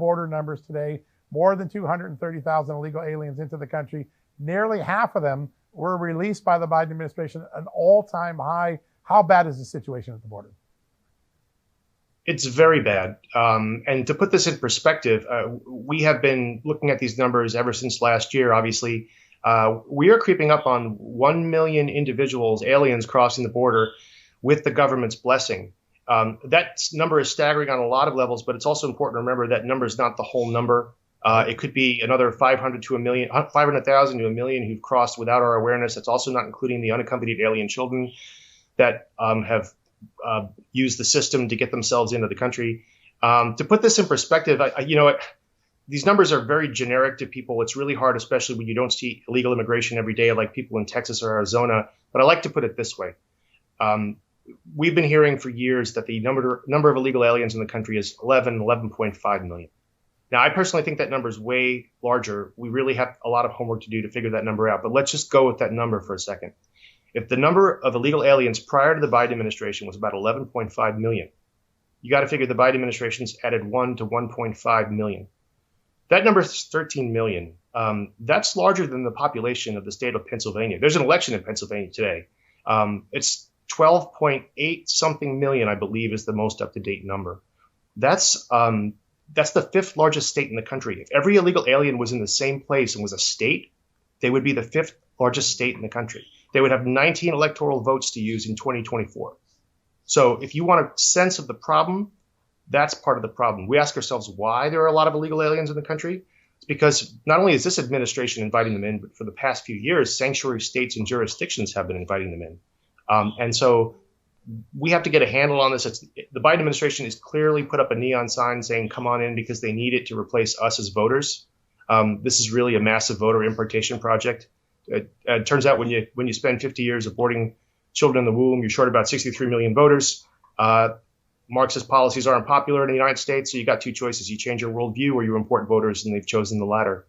border numbers today, more than 230,000 illegal aliens into the country. Nearly half of them were released by the Biden administration, an all-time high. How bad is the situation at the border? It's very bad. And to put this in perspective, we have been looking at these numbers ever since last year, obviously. We are creeping up on 1 million individuals, aliens crossing the border with the government's blessing. That number is staggering on a lot of levels, but it's also important to remember that number is not the whole number. It could be another 500,000 to 1 million who've crossed without our awareness. That's also not including the unaccompanied alien children that have used the system to get themselves into the country. To put this in perspective, these numbers are very generic to people. It's really hard, especially when you don't see illegal immigration every day like people in Texas or Arizona. But I like to put it this way. We've been hearing for years that the number of illegal aliens in the country is 11.5 million. Now, I personally think that number is way larger. We really have a lot of homework to do to figure that number out. But let's just go with that number for a second. If the number of illegal aliens prior to the Biden administration was about 11.5 million, you got to figure the Biden administration's added 1 to 1.5 million. That number is 13 million. That's larger than the population of the state of Pennsylvania. There's an election in Pennsylvania today. It's 12.8 something million, I believe, is the most up-to-date number. That's the fifth largest state in the country. If every illegal alien was in the same place and was a state, they would be the fifth largest state in the country. They would have 19 electoral votes to use in 2024. So if you want a sense of the problem, that's part of the problem. We ask ourselves why there are a lot of illegal aliens in the country. It's because not only is this administration inviting them in, but for the past few years, sanctuary states and jurisdictions have been inviting them in. And so we have to get a handle on this. The Biden administration has clearly put up a neon sign saying, come on in, because they need it to replace us as voters. This is really a massive voter importation project. It turns out when you spend 50 years aborting children in the womb, you're short about 63 million voters. Marxist policies are unpopular in the United States, so you got two choices. You change your worldview or you import voters, and they've chosen the latter.